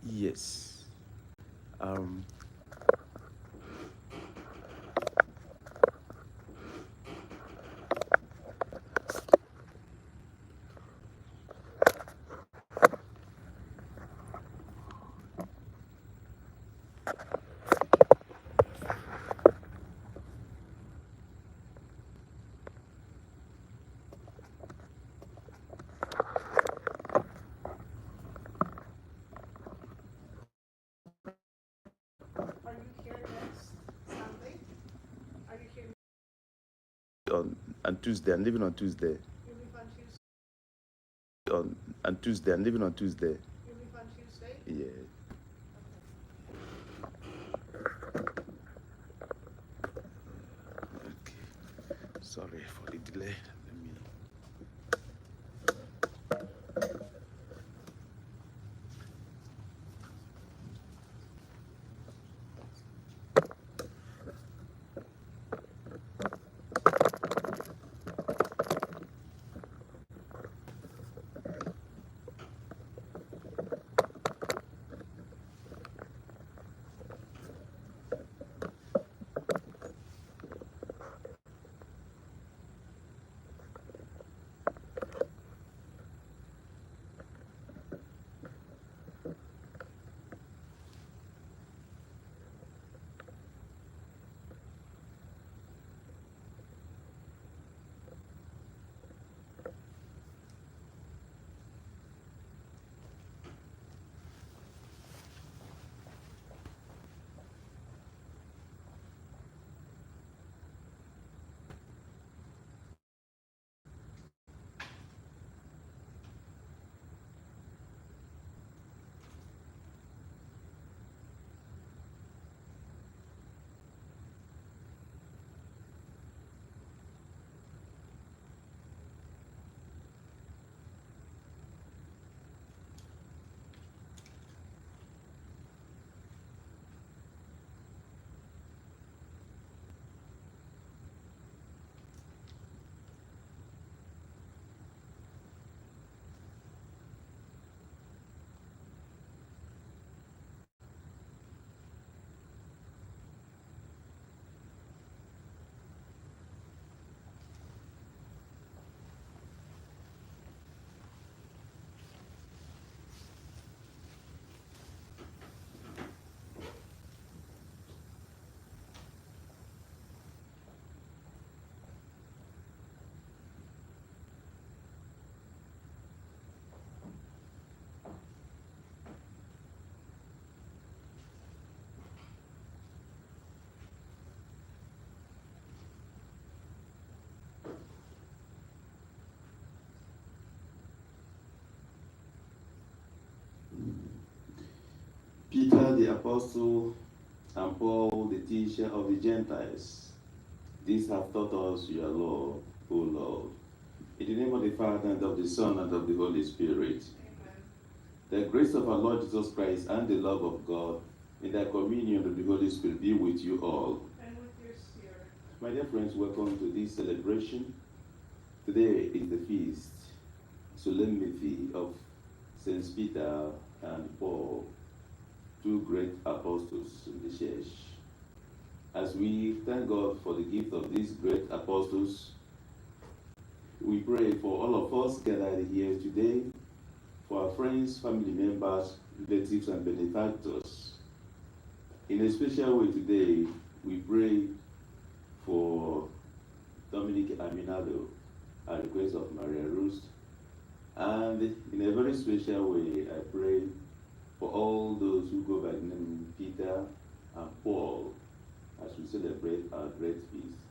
Yes. Um, on Tuesday. I'm leaving on Tuesday. On Tuesday. I'm leaving on Tuesday. Yeah. Okay. Sorry for the delay. Let me. Peter the Apostle and Paul the teacher of the Gentiles, these have taught us your law, O Lord. In the name of the Father, and of the Son, and of the Holy Spirit. Amen. The grace of our Lord Jesus Christ and the love of God in the communion of the Holy Spirit be with you all. And with your spirit. My dear friends, welcome to this celebration. Today is the feast, solemnity of Saints Peter and Paul, two great apostles in the church. As we thank God for the gift of these great apostles, we pray for all of us gathered here today, for our friends, family members, relatives, and benefactors. In a special way today, we pray for Dominic Aminado, at the request of Maria Ruth. And in a very special way, I pray for all those who go by the name Peter and Paul, as we celebrate our great feast.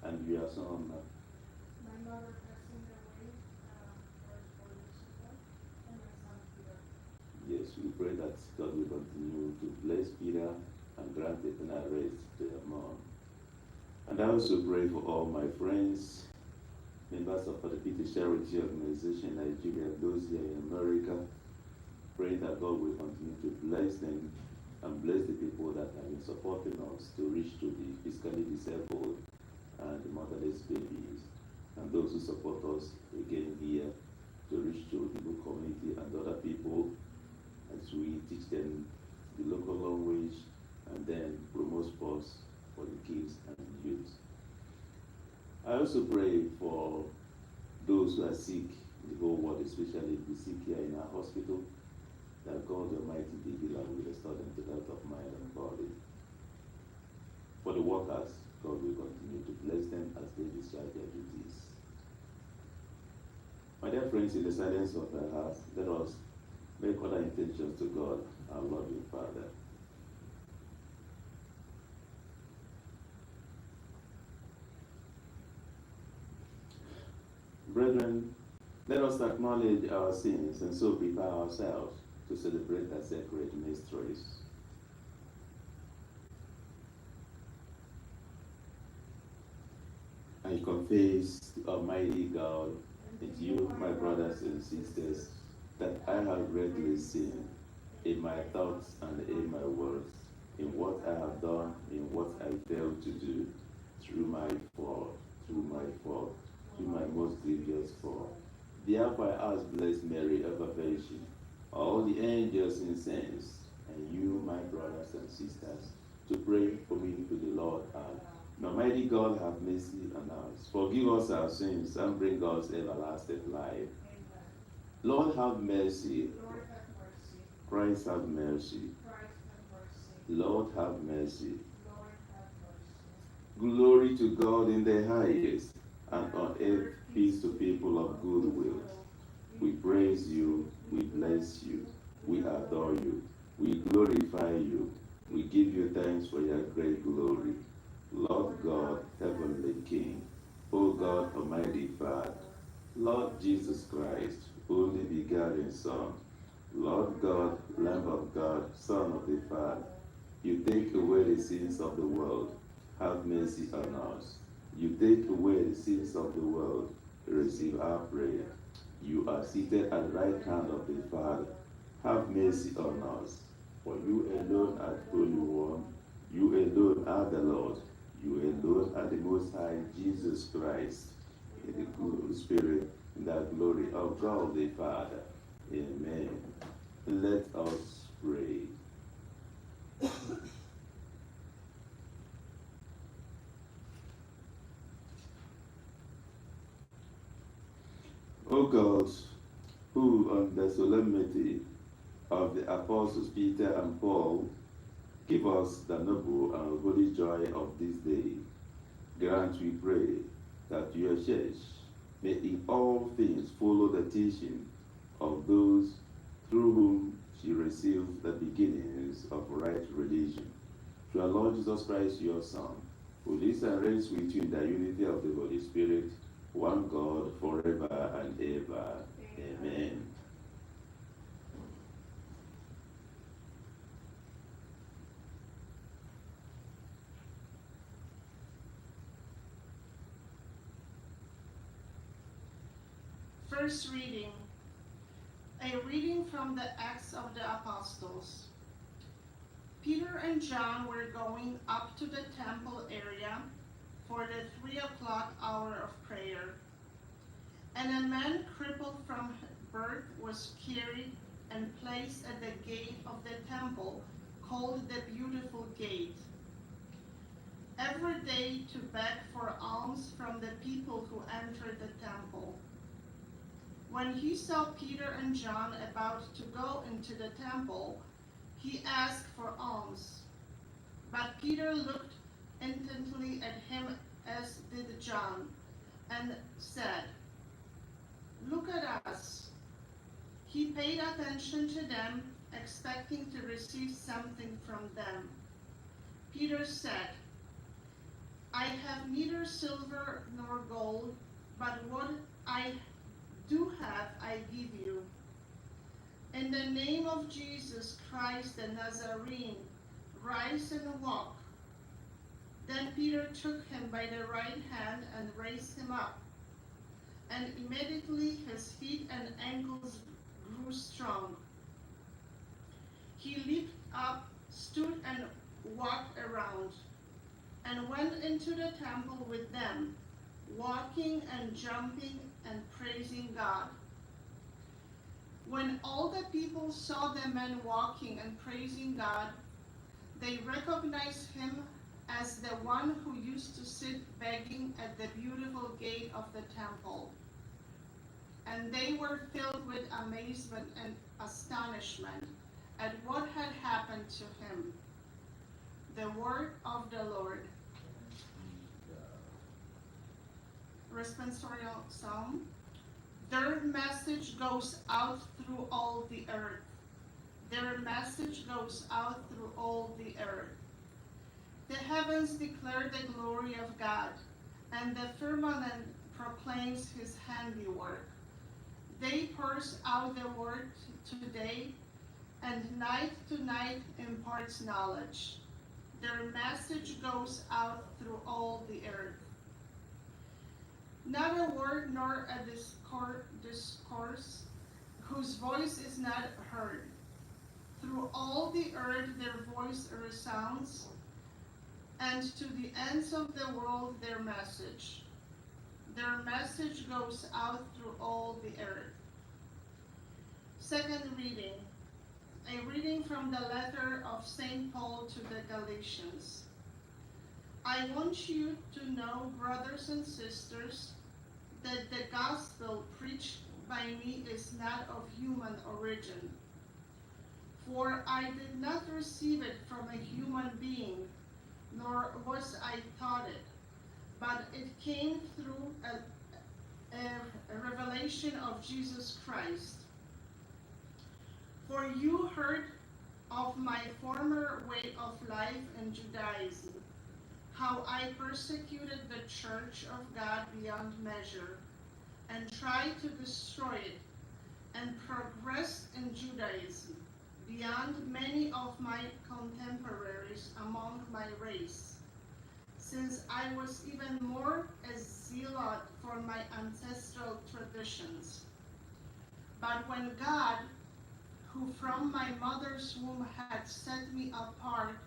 And we are some. My mother passing away 4 weeks ago, and my son Peter. martyrs. We pray that God will continue to bless Peter and grant eternal rest to their mom. And I also pray for all my friends, members of Fada Pita Charity Organization in Nigeria, those here in America. Pray that God will continue to bless them and bless the people that have been supporting us to reach to the physically disabled and the motherless babies, and those who support us again here to reach to the Igbo community and other people as we teach them the local language and then promote sports for the kids and the youth. I also pray for those who are sick in the whole world, especially the sick here in our hospital, that God Almighty, the healer, will restore them to health of mind and body. For the workers, God will continue to bless them as they discharge their duties. My dear friends, in the silence of our hearts, let us make other intentions to God, our loving Father. Brethren, let us acknowledge our sins and so prepare ourselves to celebrate the sacred mysteries. I confess to Almighty God and you, my brothers and sisters, that I have greatly sinned in my thoughts and in my words, in what I have done, in what I failed to do, through my fault, through my most grievous fault. Therefore I ask Blessed Mary, ever Virgin, all the angels and saints, and you, my brothers and sisters, to pray for me to the Lord. And may Almighty God have mercy on us, forgive us our sins, and bring us everlasting life. Lord, have mercy. Christ, have mercy. Lord, have mercy. Glory to God in the highest, and on earth peace to people of good will. We praise you, we bless you, we adore you, we glorify you, we give you thanks for your great glory. Lord God, heavenly King, O God, Almighty Father, Lord Jesus Christ, only begotten Son, Lord God, Lamb of God, Son of the Father, you take away the sins of the world, have mercy on us. You take away the sins of the world, receive our prayer. You are seated at the right hand of the Father. Have mercy on us. For you alone are the Holy One. You alone are the Lord. You alone are the Most High Jesus Christ. In the good Spirit, in the glory of God the Father. Amen. Let us pray. O God, who on the solemnity of the apostles Peter and Paul give us the noble and holy joy of this day, grant, we pray, that your church may in all things follow the teaching of those through whom she received the beginnings of right religion. Through our Lord Jesus Christ, your Son, who lives and reigns with you in the unity of the Holy Spirit, one God, forever and ever. Amen. First reading. A reading from the Acts of the Apostles. Peter and John were going up to the temple area for the 3 o'clock hour of prayer. And a man crippled from birth was carried and placed at the gate of the temple, called the Beautiful Gate, every day to beg for alms from the people who entered the temple. When he saw Peter and John about to go into the temple, he asked for alms. But Peter looked intently at him, as did John, and said, "Look at us." He paid attention to them, expecting to receive something from them. Peter said, "I have neither silver nor gold, but what I do have I give you. In the name of Jesus Christ the Nazarene, rise and walk." Then Peter took him by the right hand and raised him up. And immediately his feet and ankles grew strong. He leaped up, stood, and walked around, and went into the temple with them, walking and jumping and praising God. When all the people saw the man walking and praising God, they recognized him as the one who used to sit begging at the beautiful gate of the temple. And they were filled with amazement and astonishment at what had happened to him. The word of the Lord. Responsorial Psalm. Their message goes out through all the earth. Their message goes out through all the earth. The heavens declare the glory of God, and the firmament proclaims his handiwork. They pours out the word today, and night to night imparts knowledge. Their message goes out through all the earth. Not a word nor a discourse whose voice is not heard. Through all the earth their voice resounds, and to the ends of the world their message. Their message goes out through all the earth. Second reading. A reading from the letter of St. Paul to the Galatians. I want you to know, brothers and sisters, that the gospel preached by me is not of human origin. For I did not receive it from a human being, nor was I taught it, but it came through a revelation of Jesus Christ. For you heard of my former way of life in Judaism, how I persecuted the church of God beyond measure, and tried to destroy it, and progressed in Judaism beyond many of my contemporaries among my race, since I was even more a zealot for my ancestral traditions. But when God, who from my mother's womb had set me apart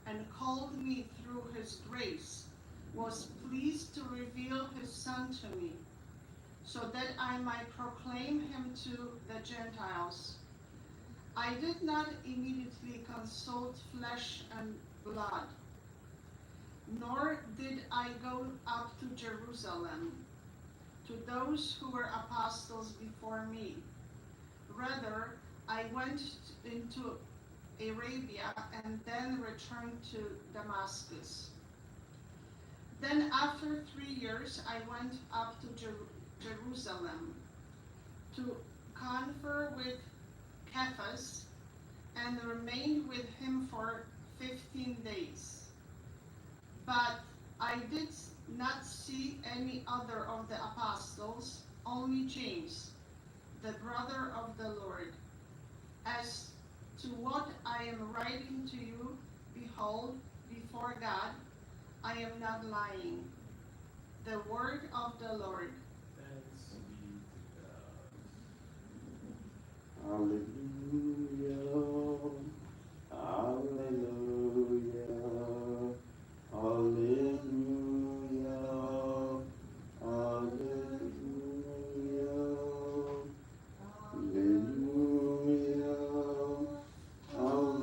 and called me through his grace, was pleased to reveal his Son to me, so that I might proclaim him to the Gentiles. I did not immediately consult flesh and blood, nor did I go up to Jerusalem to those who were apostles before me. Rather, I went into Arabia and then returned to Damascus. Then after 3 years, I went up to Jerusalem to confer with Cephas and remained with him for 15 days. But I did not see any other of the apostles, only James, the brother of the Lord. As to what I am writing to you, behold, before God, I am not lying. The word of the Lord. Thanks be to God. Hallelujah. Hallelujah. Hallelujah. Hallelujah. Hallelujah. Hallelujah.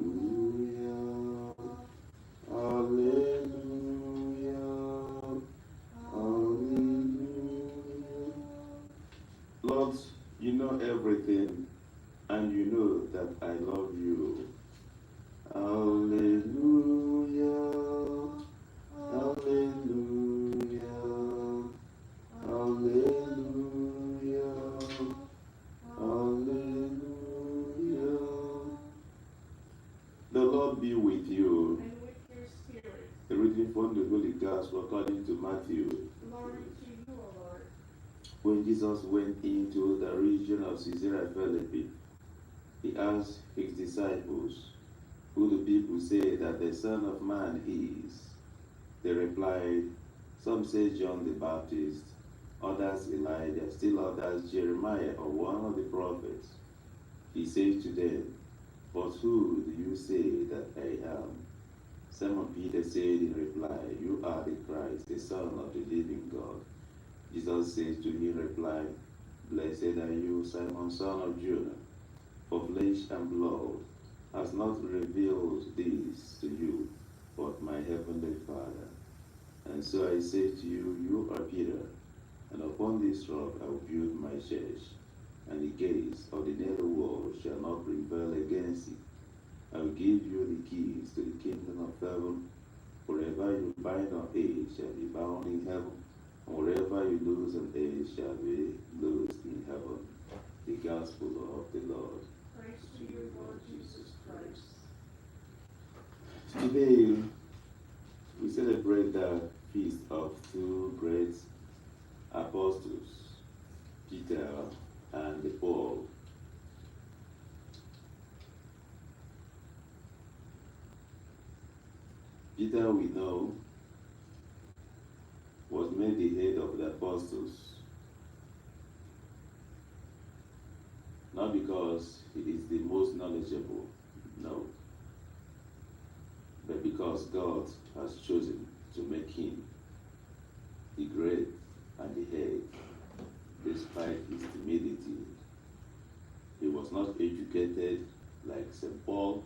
Hallelujah. Hallelujah. Lord, you know everything, and you know that I love you. Hallelujah. Hallelujah. Hallelujah. Hallelujah. The Lord be with you. And with your spirit. A reading from the Holy Gospel according to Matthew. Glory to you, O Lord. When Jesus went into the region of Caesarea Philippi, He asked his disciples, "Who do people say that the Son of Man is?" They replied, "Some say John the Baptist, others Elijah, still others Jeremiah or one of the prophets." He said to them, "But who do you say that I am?" Simon Peter said in reply, "You are the Christ, the Son of the living God." Jesus said to him, reply, "Blessed are you, Simon, son of Jonah, for flesh and blood has not revealed this to you, but my heavenly Father. And so I say to you, you are Peter, and upon this rock I will build my church, and the gates of the nether world shall not prevail against it. I will give you the keys to the kingdom of heaven. Wherever you bind on earth shall be bound in heaven, and wherever you loose on earth shall be loosed in heaven." The gospel of the Lord. Praise to you, Lord Jesus Christ. Today, we celebrate the feast of two great apostles, Peter and Paul. Peter, we know, was made the head of the apostles, not because he is the most knowledgeable, no, but because God has chosen to make him the great and the head, despite his timidity. He was not educated like St. Paul.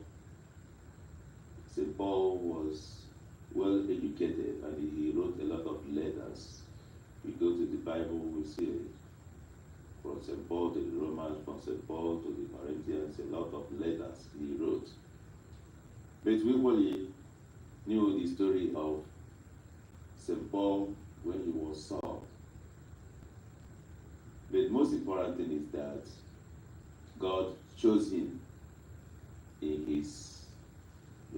St. Paul was well educated and he wrote a lot of letters. We go to the Bible, we see from St. Paul to the Romans, from St. Paul to the Corinthians, a lot of letters he wrote. But we only knew the story of St. Paul when he was Saul. But most important thing is that God chose him in his,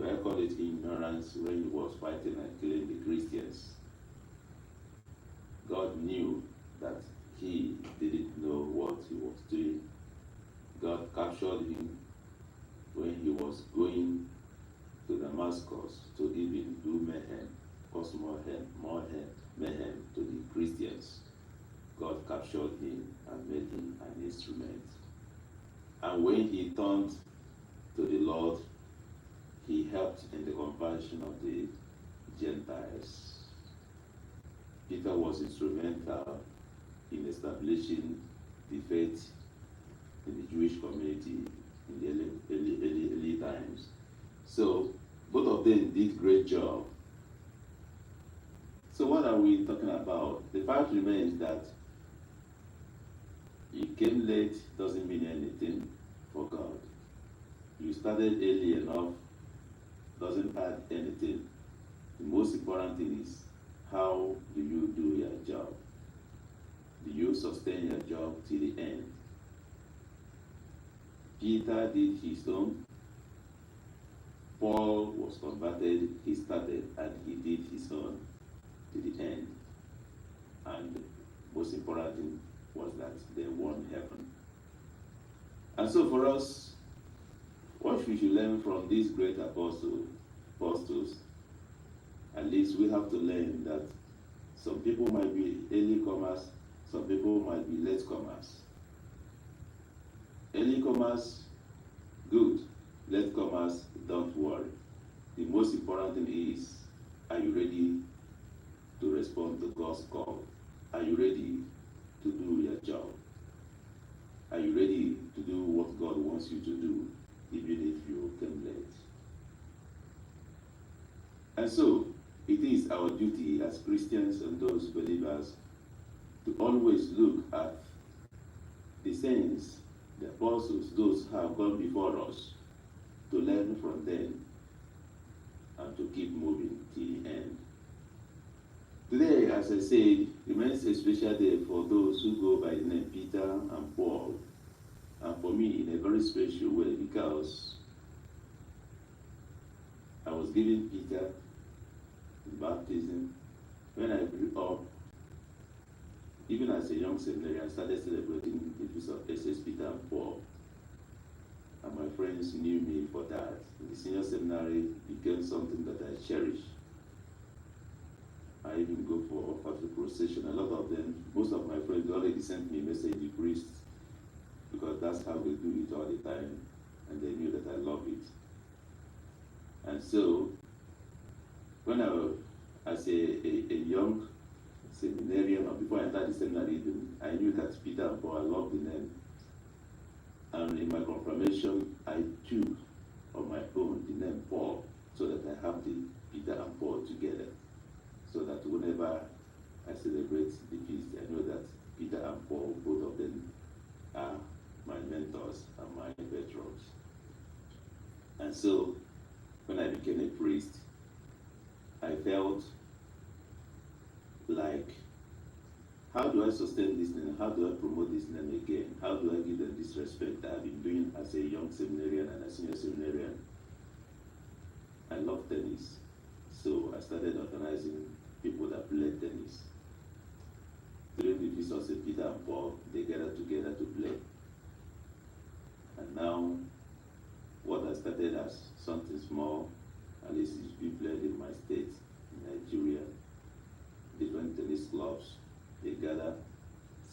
I call it ignorance, when he was fighting and killing the Christians. God knew that he didn't know what he was doing. God captured him when he was going to Damascus to even do mayhem, cause more mayhem to the Christians. God captured him and made him an instrument. And when he turned to the Lord, he helped in the conversion of the Gentiles. Peter was instrumental in establishing the faith in the Jewish community in the early times. So both of them did great job. So what are we talking about? The fact remains that you came late doesn't mean anything for God. You started early enough doesn't add anything. The most important thing is, how do you do your job? Do you sustain your job till the end? Peter did his own. Paul was converted, he started, and he did his own to the end. And most important thing was that they won heaven. And so for us, what we should learn from these great apostles, at least we have to learn that some people might be early comers, some people might be late comers. Early comers, good. Late comers, don't worry. The most important thing is, are you ready to respond to God's call? Are you ready to do your job? Are you ready to do what God wants you to do, even if you came late? And so, it is our duty as Christians and those believers to always look at the saints, the apostles, those who have gone before us, to learn from them and to keep moving till the end. Today, as I said, remains a special day for those who go by the name Peter and Paul, and for me in a very special way, because I was given Peter in baptism when I grew up. Even as a young seminary, I started celebrating the feast of SS Peter and Paul. And friends knew me for that. The senior seminary became something that I cherish. I even go for the procession. A lot of them, most of my friends already sent me a message, the priest, because that's how we do it all the time, and they knew that I love it. And so, when I was as a young seminarian, or before I entered the seminary, I knew that Peter and Paul, I loved the name. And in my confirmation, I took on my own the name Paul, so that I have the Peter and Paul together. So that whenever I celebrate the feast, I know that Peter and Paul, both of them, are my mentors and my patrons. And so, when I became a priest, I felt like, how do I sustain this name? How do I promote this name again? How do I give them this respect that I've been doing as a young seminarian and a senior seminarian? I love tennis, so I started organizing people that play tennis. During the feast of St. Peter and Paul, they gathered together to play. And now, what I started as something small, at least it's been played in my state, in Nigeria, different tennis clubs, they gather.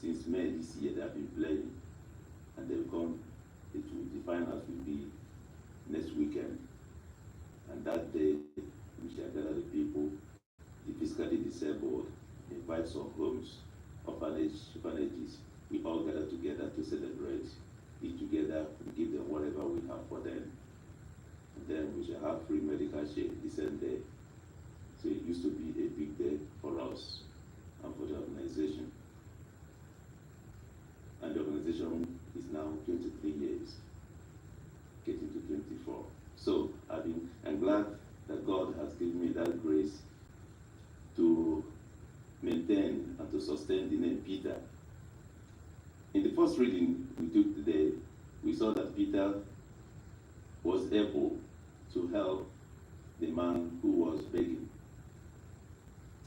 Since May this year, they have been playing, and they'll come. The finals will be next weekend, and that day we shall gather the people, the physically disabled, invite some homes, orphanages. We all gather together to celebrate, eat together, we give them whatever we have for them, and then we shall have free medical share the same day. So it used to be a big day for us and for the organization. And the organization is now 23 years, getting to 24. So I'm glad that God has given me that grace to maintain and to sustain the name Peter. In the first reading we took today, we saw that Peter was able to help the man who was begging.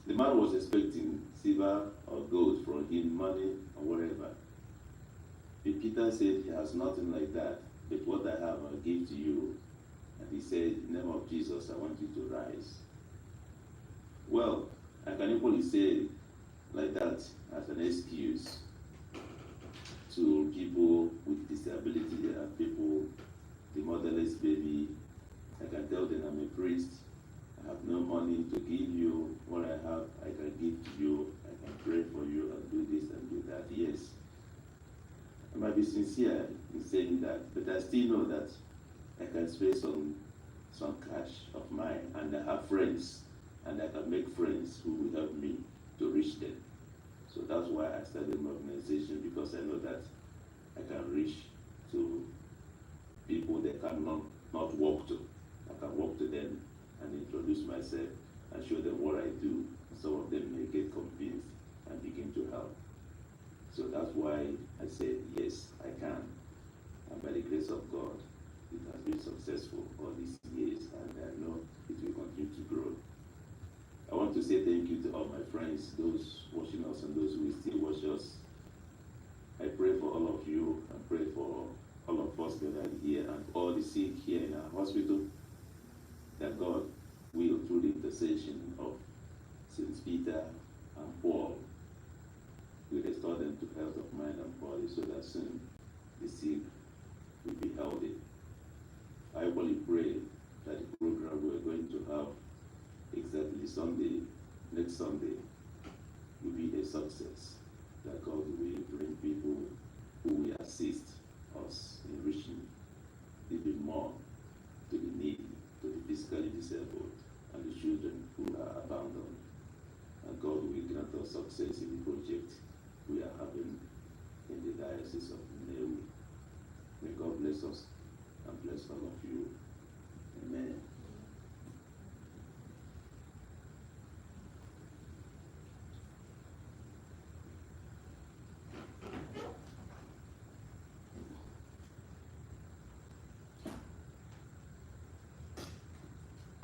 The man was expecting silver or gold from him, money or whatever. But Peter said, he has nothing like that, but what I have I'll give to you. And he said, in the name of Jesus, I want you to rise. Well, I can equally say like that as an excuse to people with disability and people, the motherless baby. I can tell them I'm a priest. I have no money to give you. What I have, I can give to you. I can pray for you and do this and do that. Yes, I might be sincere in saying that, but I still know that I can spare some cash of mine, and I have friends, and I can make friends who will help me to reach them. So that's why I started my organization, because I know that I can reach to people they cannot not walk to. I can walk to them and introduce myself and show them what I do. Some of them may get convinced and begin to help. So that's why I said, yes, I can. And by the grace of God, it has been successful all these years, and I know it will continue to grow. I want to say thank you to all my friends, those watching us and those who will still watch us. I pray for all of you, and pray for all of us gathered here and all the sick here in our hospital, that God will, through the intercession of Saints Peter and Paul, will restore them to health of mind and body, so that soon the sick will be healthy. I only pray that the program we're going to have exactly Sunday, next Sunday, will be a success, that God will bring people who will assist us in reaching even more to the needy, to the physically disabled, and the children who are abandoned. And God will grant us success in the project we are having in the Diocese of Nnewi. May God bless us and bless all of you. Amen.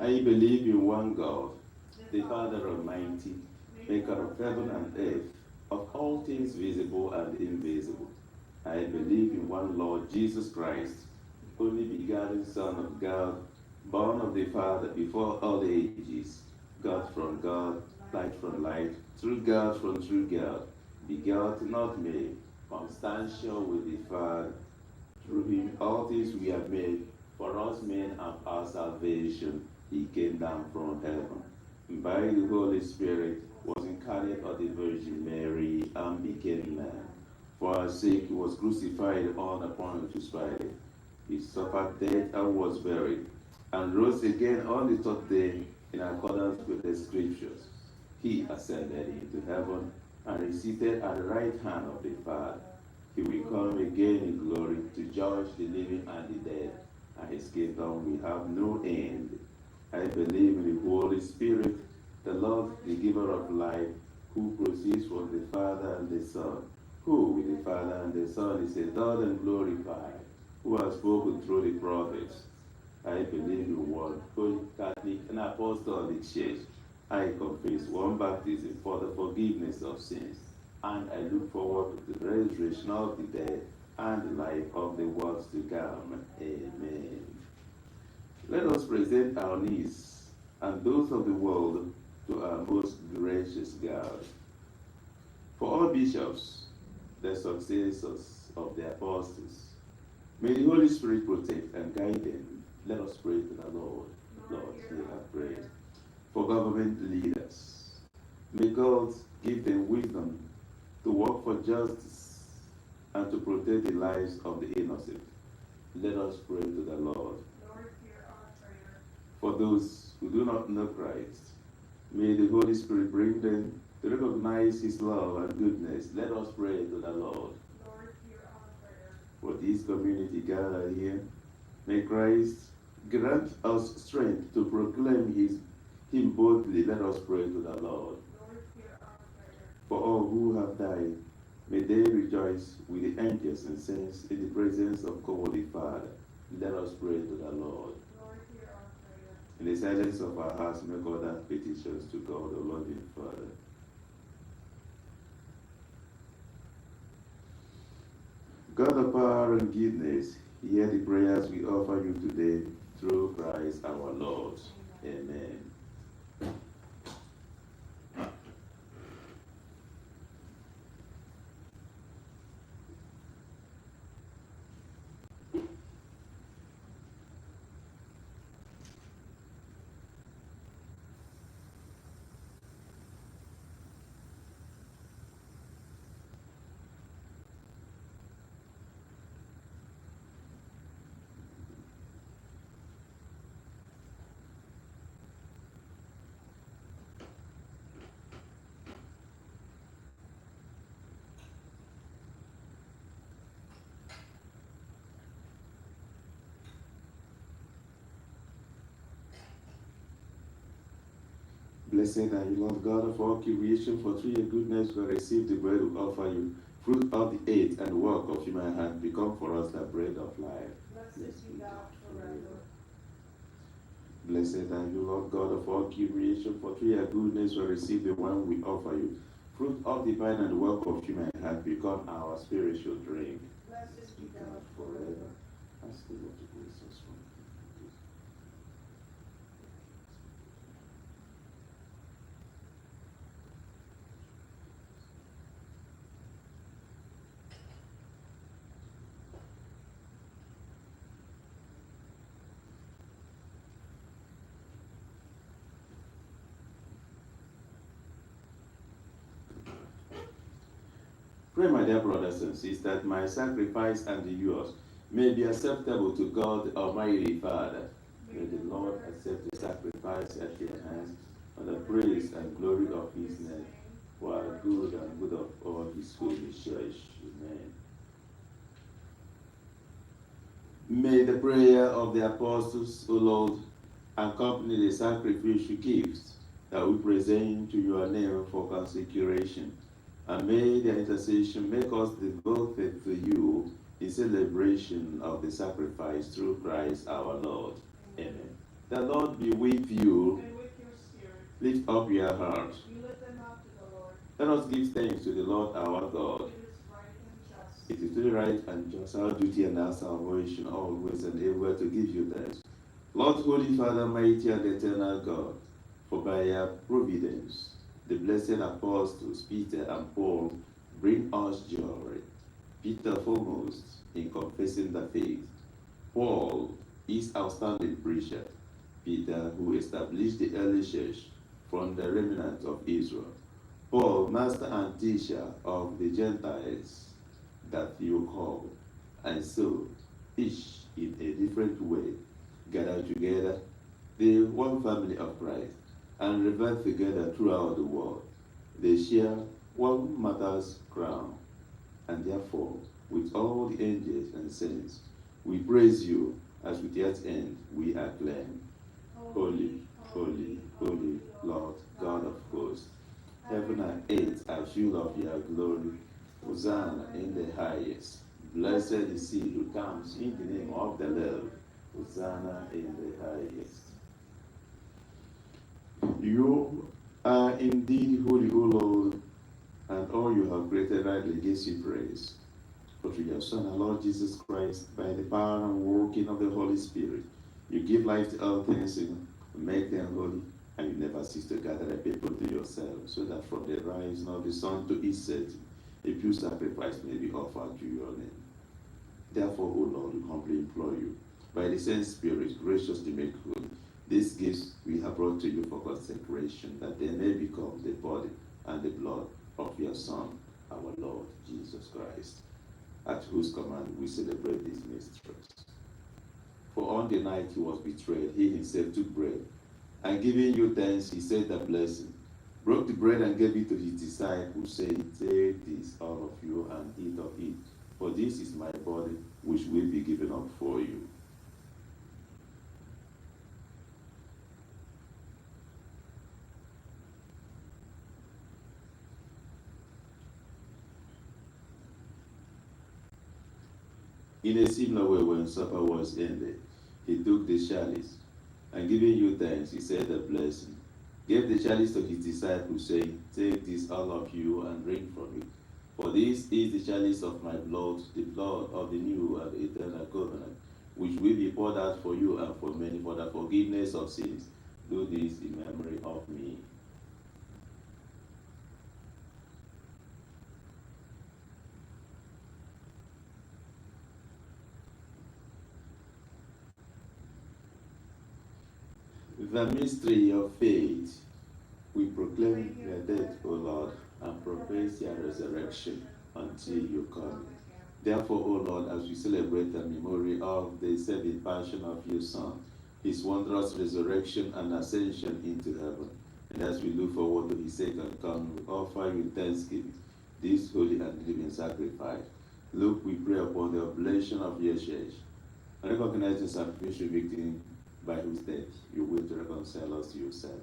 I believe in one God, the Father Almighty, maker of heaven and earth, of all things visible and invisible. I believe in one Lord Jesus Christ, only begotten Son of God, born of the Father before all ages, God from God, light from light, true God from true God, begot, not made, substantial with the Father. Through him all things we have made, for us men and our salvation. He came down from heaven, and by the Holy Spirit was incarnate of the Virgin Mary and became man. For our sake he was crucified on a Pontius Pilate. He suffered death and was buried, and rose again on the third day in accordance with the Scriptures. He ascended into heaven and is seated at the right hand of the Father. He will come again in glory to judge the living and the dead, and his kingdom will have no end. I believe in the Holy Spirit, the Lord, the giver of life, who proceeds from the Father and the Son, who with the Father and the Son is adored and glorified, who has spoken through the prophets. I believe in one Holy Catholic and Apostolic Church. I confess one baptism for the forgiveness of sins, and I look forward to the resurrection of the dead and the life of the world to come. Amen. Let us present our needs and those of the world to our most gracious God. For all bishops, the successors of the apostles, may the Holy Spirit protect and guide them. Let us pray to the Lord. Lord, hear our prayer. For government leaders, may God give them wisdom to work for justice and to protect the lives of the innocent. Let us pray to the Lord. Lord, hear our prayer. For those who do not know Christ, may the Holy Spirit bring them to recognize his love and goodness. Let us pray to the Lord. Lord, hear our prayer. For this community gathered here, may Christ grant us strength to proclaim him boldly. Let us pray to the Lord. Lord, hear our prayer. For all who have died, may they rejoice with the angels and saints in the presence of God the Father. Let us pray to the Lord. Lord, hear our prayer. In the silence of our hearts, make all our petitions to God, the loving Father. God of power and goodness, hear the prayers we offer you today through Christ our Lord. Amen. Blessed are you, Lord God of all creation, for through your goodness we receive the bread we offer you, fruit of the earth and work of human hand, become for us the bread of life. Blessed be thou forever. Blessed are you, Lord God of all creation, for through your goodness we receive the wine we offer you, fruit of the vine and work of human hand, become our spiritual drink. Blessed be thou forever. Ask the Lord to bless us from Pray, my dear brothers and sisters, that my sacrifice and yours may be acceptable to God, Almighty Father. May the Lord accept the sacrifice at your hands for the praise and glory of his name, for our good and good of all his holy church. Amen. May the prayer of the apostles, O Lord, accompany the sacrificial gifts that we present to your name for consecration. And may their intercession make us devoted to you in celebration of the sacrifice through Christ our Lord. Amen. The Lord be with you. And with your spirit. Lift up your heart. We lift them up to the Lord. Let us give thanks to the Lord our God. It is right and just. It is truly right and just our duty and our salvation always and everywhere to give you thanks. Lord, Holy Father, mighty and eternal God, for by your providence, the blessed apostles Peter and Paul bring us joy. Peter foremost in confessing the faith. Paul is outstanding preacher. Peter, who established the early church from the remnant of Israel. Paul, master and teacher of the Gentiles that you call. And so, each in a different way, gather together, the one family of Christ, and revert together throughout the world. They share one mother's crown, and therefore, with all the angels and saints, we praise you as with yet end we acclaim. Holy, holy, holy, Lord God of hosts. Heaven and earth are full of your glory. Hosanna in the highest. Blessed is he who comes in the name of the Lord. Hosanna in the highest. You are indeed holy, O Lord, and all you have created rightly gives you praise. For through your Son, our Lord Jesus Christ, by the power and working of the Holy Spirit, you give life to all things and make them holy, and you never cease to gather the people to yourself, so that from the rising of the sun to its setting, a pure sacrifice may be offered to your name. Therefore, O Lord, we humbly implore you, by the same Spirit, graciously make holy these gifts we have brought to you for consecration, that they may become the body and the blood of your Son, our Lord Jesus Christ, at whose command we celebrate these mysteries. For on the night he was betrayed, he himself took bread, and giving you thanks, he said the blessing, broke the bread and gave it to his disciples, saying, take this, all of you, and eat of it, for this is my body, which will be given up for you. In a similar way, when supper was ended, he took the chalice, and giving you thanks, he said a blessing, gave the chalice to his disciples, saying, take this, all of you, and drink from it. For this is the chalice of my blood, the blood of the new and eternal covenant, which will be poured out for you and for many for the forgiveness of sins. Do this in memory of me. The mystery of faith. We proclaim your death, O Lord, and profess your resurrection until you come. Therefore, O Lord, as we celebrate the memory of the saving passion of your Son, his wondrous resurrection and ascension into heaven, and as we look forward to his second coming, we offer you thanksgiving, this holy and living sacrifice. Look, we pray upon the oblation of your church, and recognize the sacrificial victim by whose death you will to reconcile us to yourself.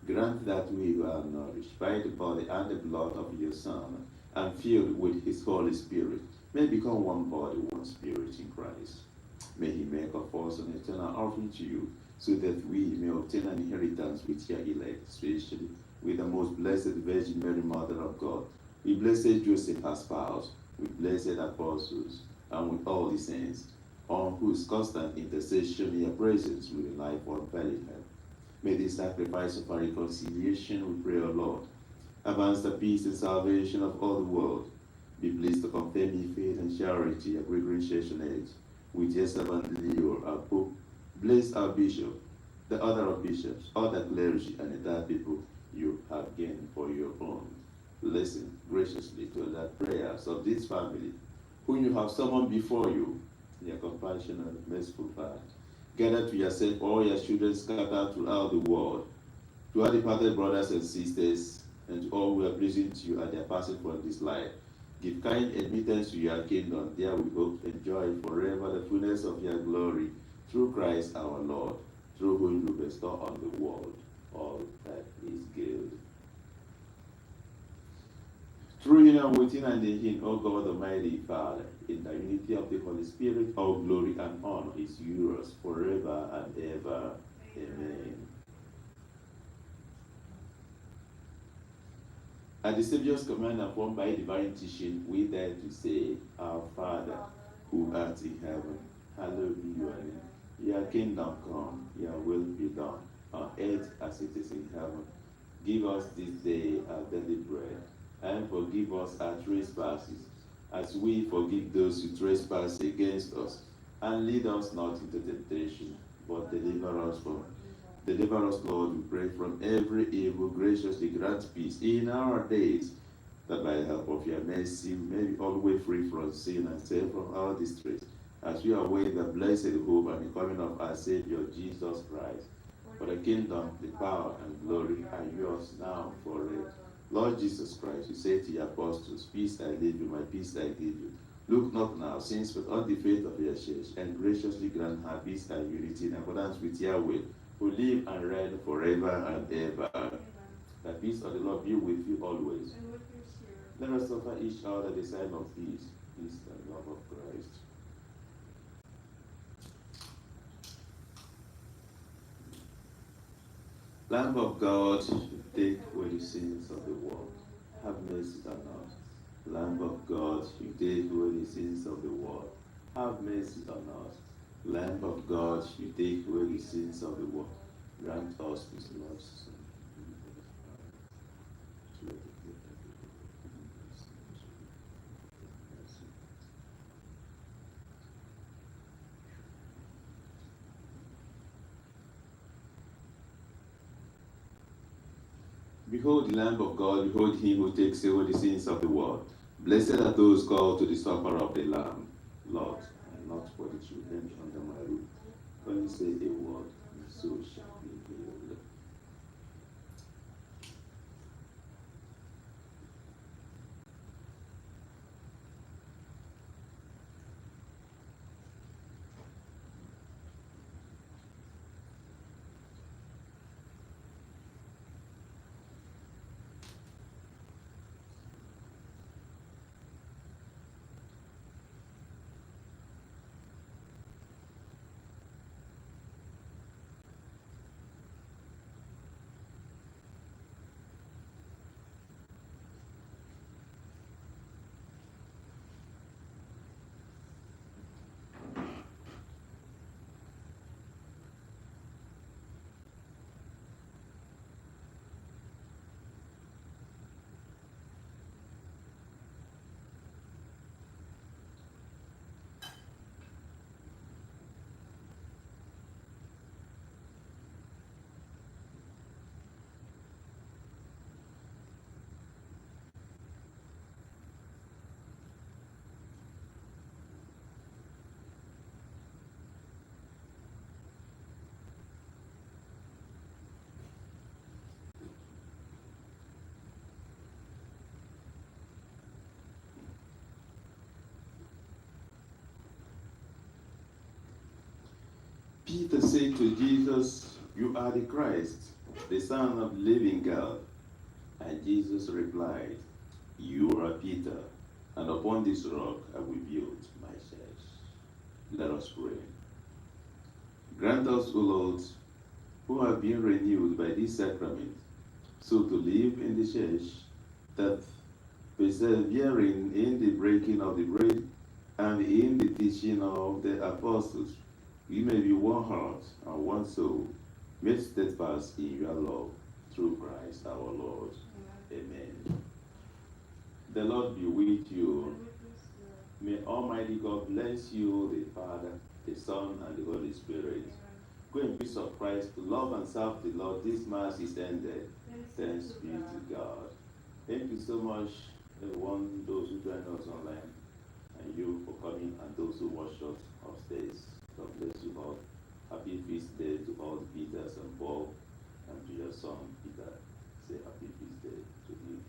Grant that we who are nourished by the body and the blood of your Son, and filled with his Holy Spirit, may become one body, one spirit in Christ. May he make of us an eternal offering to you, so that we may obtain an inheritance with your elect, especially with the most blessed Virgin Mary, Mother of God, with blessed Joseph, her spouse, with blessed apostles, and with all the saints, on whose constant intercession your presence will life unfailing help. May the sacrifice of our reconciliation, we pray, O Lord, advance the peace and salvation of all the world. Be pleased to confirm in faith and charity a great Church age, with your servant Leo, our Pope. Bless our bishop, the order of bishops, all the clergy, and the entire people you have gained for your own. Listen graciously to the prayers of this family, whom you have summoned before you, your compassionate, merciful Father. Gather to yourself all your children scattered throughout the world, to our departed brothers and sisters, and to all who are pleasing to you at their passing from this life. Give kind admittance to your kingdom. There we hope to enjoy forever the fullness of your glory, through Christ our Lord, through whom you bestow on the world all that is good. Through union with him and in him, O God Almighty Father, in the unity of the Holy Spirit, all glory and honor is yours forever and ever. Amen. At the Savior's command and formed by divine teaching, we dare to say, Our Father, who art in heaven, hallowed be your name. Your kingdom come, your will be done, on earth as it is in heaven. Give us this day our daily bread, and forgive us our trespasses, as we forgive those who trespass against us. And lead us not into temptation, but deliver us, Lord, we pray, from every evil. Graciously grant peace in our days, that by the help of your mercy we may be always free from sin and safe from all distress, as we await the blessed hope and the coming of our Savior Jesus Christ. For the kingdom, the power, and glory are yours now and forever. Lord Jesus Christ, you say to your apostles, Peace I leave you, my peace I give you. Look not on our sins, but on the faith of your church, and graciously grant her peace and unity in accordance with your will, who live and reign forever and ever. The peace of the Lord be with you always. And with your spirit. Let us offer each other the sign of peace and love of Christ. Lamb of God, take away the sins of the world. Have mercy on us. Lamb of God, you take away the sins of the world. Have mercy on us. Lamb of God, you take away the sins of the world. Grant us this Lord's Son. Behold the Lamb of God, behold him who takes away the sins of the world. Blessed are those called to the supper of the Lamb. Lord, I am not worthy to enter under my roof. When you say a word, my soul shall be healed. Peter said to Jesus, You are the Christ, the Son of the living God. And Jesus replied, You are Peter, and upon this rock I will build my church. Let us pray. Grant us, O Lord, who have been renewed by this sacrament, so to live in the church, that persevering in the breaking of the bread and in the teaching of the apostles, we may be one heart and one soul, made steadfast in your love, through Christ our Lord. Amen. The Lord be with you. May Almighty God bless you, the Father, the Son, and the Holy Spirit. Go in peace of Christ, to love and serve the Lord. This Mass is ended. Thanks be to God. Thank you so much, everyone, those who joined us online, and you for coming, and those who watched us upstairs. God bless you all. Happy feast day to all the Peters and Paul, and to your son Peter. Say happy feast day to him.